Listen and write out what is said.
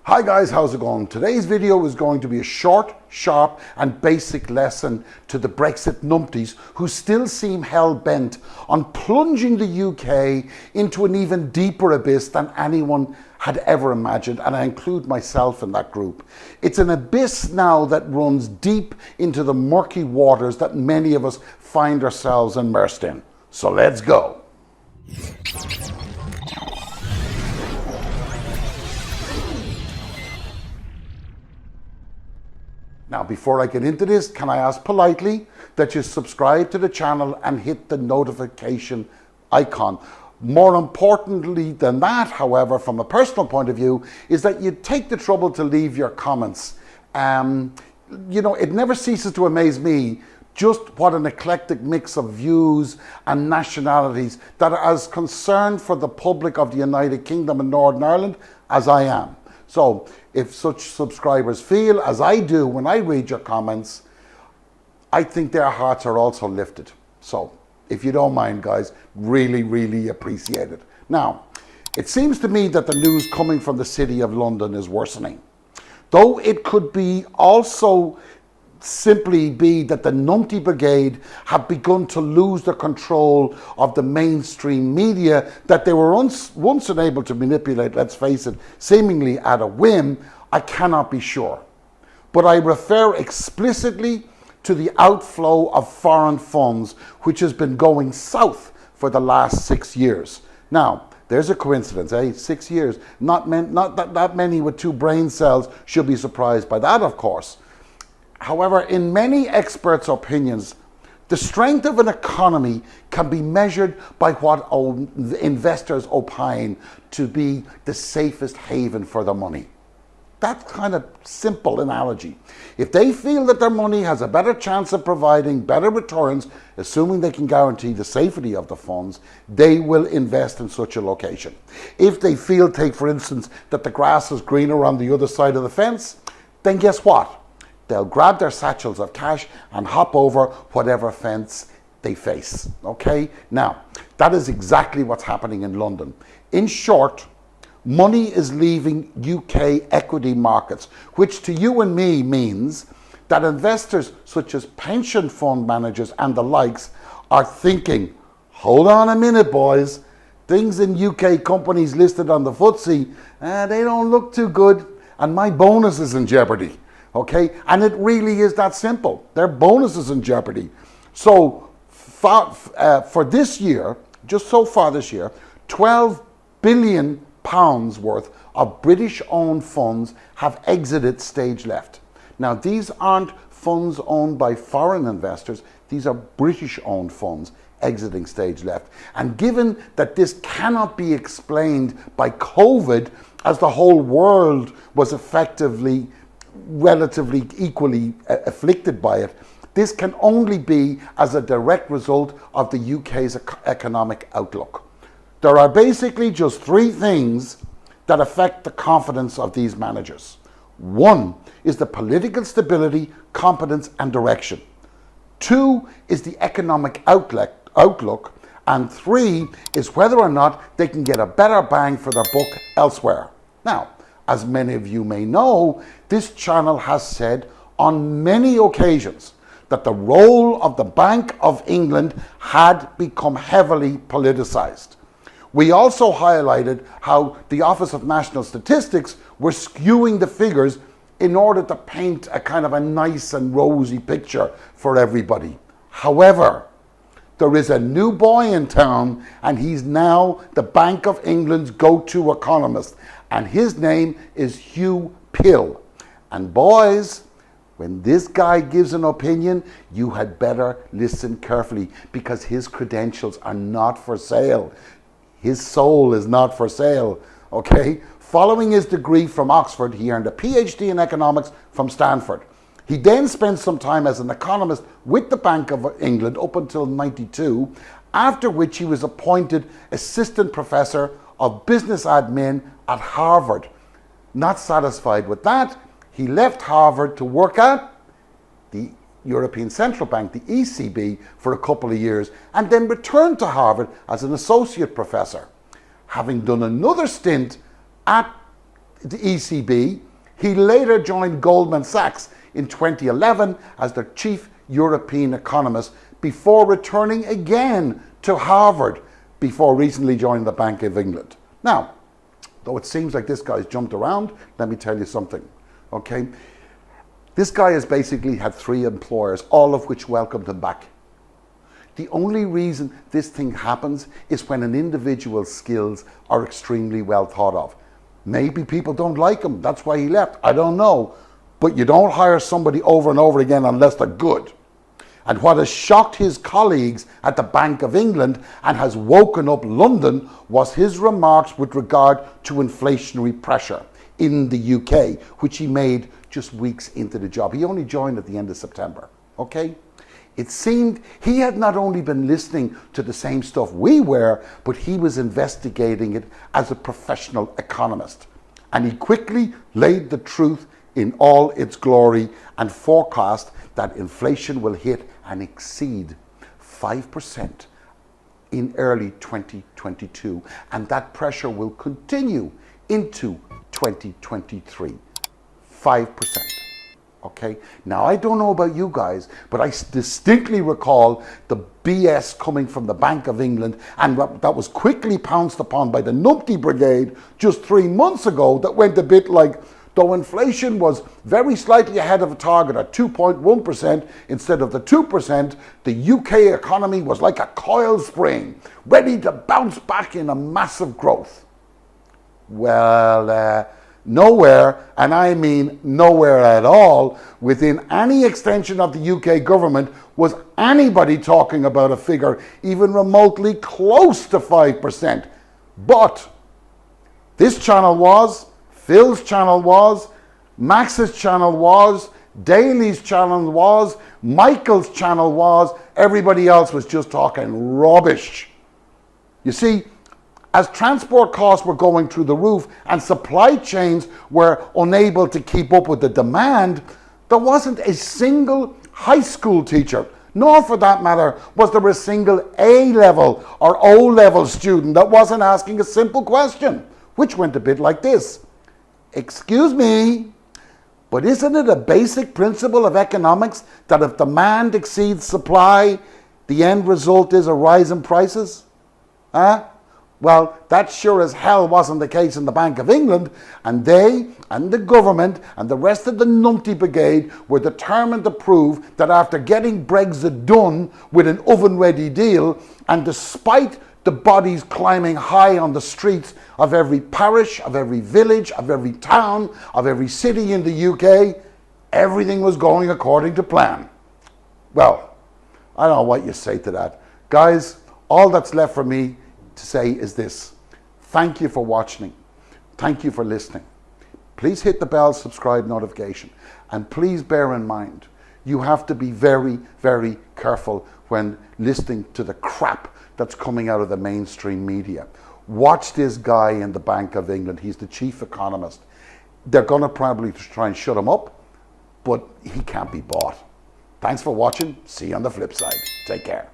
Hi guys, how's it going? Today's video is going to be a short, sharp and basic lesson to the Brexit numpties who still seem hell-bent on plunging the UK into an even deeper abyss than anyone had ever imagined, and I include myself in that group. It's an abyss now that runs deep into the murky waters that many of us find ourselves immersed in. So let's go. Now, before I get into this, can I ask politely that you subscribe to the channel and hit the notification icon. More importantly than that, however, from a personal point of view, is that you take the trouble to leave your comments. You know, it never ceases to amaze me just what an eclectic mix of views and nationalities that are as concerned for the public of the United Kingdom and Northern Ireland as I am. So if such subscribers feel as I do when I read your comments, I think their hearts are also lifted. So if you don't mind, guys, really appreciate it. Now, it seems to me that the news coming from the City of London is worsening. Though it could be also simply be that the numpty brigade have begun to lose the control of the mainstream media that they were once unable to manipulate, let's face it, seemingly at a whim. I cannot be sure. But I refer explicitly to the outflow of foreign funds, which has been going south for the last 6 years. Now, there's a coincidence, eh? 6 years. Not that many with two brain cells should be surprised by that, of course. However, in many experts' opinions, the strength of an economy can be measured by what investors opine to be the safest haven for their money. That kind of simple analogy. If they feel that their money has a better chance of providing better returns, assuming they can guarantee the safety of the funds, they will invest in such a location. If they feel, take for instance, that the grass is greener on the other side of the fence, then guess what? They'll grab their satchels of cash and hop over whatever fence they face, okay? Now, that is exactly what's happening in London. In short, money is leaving UK equity markets, which to you and me means that investors such as pension fund managers and the likes are thinking, hold on a minute, boys, things in UK companies listed on the FTSE, they don't look too good, and my bonus is in jeopardy. Okay, and it really is that simple. Their bonus is in jeopardy. So for this year, just so far this year, £12 billion worth of British-owned funds have exited stage left. Now, these aren't funds owned by foreign investors. These are British-owned funds exiting stage left. And given that this cannot be explained by COVID, as the whole world was effectively relatively equally afflicted by it, this can only be as a direct result of the UK's economic outlook. There are basically just three things that affect the confidence of these managers. One is the political stability, competence and direction. Two is the economic outlook. And three is whether or not they can get a better bang for their buck elsewhere. Now, as many of you may know, this channel has said on many occasions that the role of the Bank of England had become heavily politicized. We also highlighted how the Office of National Statistics were skewing the figures in order to paint a kind of a nice and rosy picture for everybody. However, there is a new boy in town, and he's now the Bank of England's go-to economist, and his name is Hugh Pill. And boys, when this guy gives an opinion, you had better listen carefully, because his credentials are not for sale. His soul is not for sale, okay? Following his degree from Oxford, he earned a PhD in economics from Stanford. He then spent some time as an economist with the Bank of England up until '92, after which he was appointed assistant professor of business admin at Harvard. Not satisfied with that, he left Harvard to work at the European Central Bank, the ECB, for a couple of years, and then returned to Harvard as an associate professor. Having done another stint at the ECB. He later joined Goldman Sachs in 2011 as their chief European economist before returning again to Harvard before recently joining the Bank of England. Now, though it seems like this guy's jumped around, let me tell you something, okay? This guy has basically had 3 employers, all of which welcomed him back. The only reason this thing happens is when an individual's skills are extremely well thought of. Maybe people don't like him, that's why he left, I don't know. But you don't hire somebody over and over again unless they're good. And what has shocked his colleagues at the Bank of England and has woken up London was his remarks with regard to inflationary pressure in the UK, which he made just weeks into the job. He only joined at the end of September, okay? It seemed he had not only been listening to the same stuff we were, but he was investigating it as a professional economist. And he quickly laid the truth in all its glory and forecast that inflation will hit and exceed 5% in early 2022. And that pressure will continue into 2023. 5%. Okay, now I don't know about you guys, but I distinctly recall the BS coming from the Bank of England, and that was quickly pounced upon by the Numpty Brigade just 3 months ago, that went a bit like, though inflation was very slightly ahead of a target at 2.1% instead of the 2%, the UK economy was like a coil spring, ready to bounce back in a massive growth. Well, nowhere, and I mean nowhere at all, within any extension of the UK government was anybody talking about a figure even remotely close to 5%. But this channel was, Phil's channel was, Max's channel was, Daly's channel was, Michael's channel was, everybody else was just talking rubbish. You see, as transport costs were going through the roof and supply chains were unable to keep up with the demand, there wasn't a single high school teacher, nor for that matter was there a single A-level or O-level student that wasn't asking a simple question, which went a bit like this. Excuse me, but isn't it a basic principle of economics that if demand exceeds supply, the end result is a rise in prices? Huh? Well, that sure as hell wasn't the case in the Bank of England, and they and the government and the rest of the Numpty Brigade were determined to prove that after getting Brexit done with an oven-ready deal, and despite the bodies climbing high on the streets of every parish, of every village, of every town, of every city in the UK, everything was going according to plan. Well, I don't know what you say to that. Guys, all that's left for me to say is this. Thank you for watching. Thank you for listening. Please hit the bell, subscribe, notification. And please bear in mind, you have to be very, very careful when listening to the crap that's coming out of the mainstream media. Watch this guy in the Bank of England. He's the chief economist. They're going to probably try and shut him up, but he can't be bought. Thanks for watching. See you on the flip side. Take care.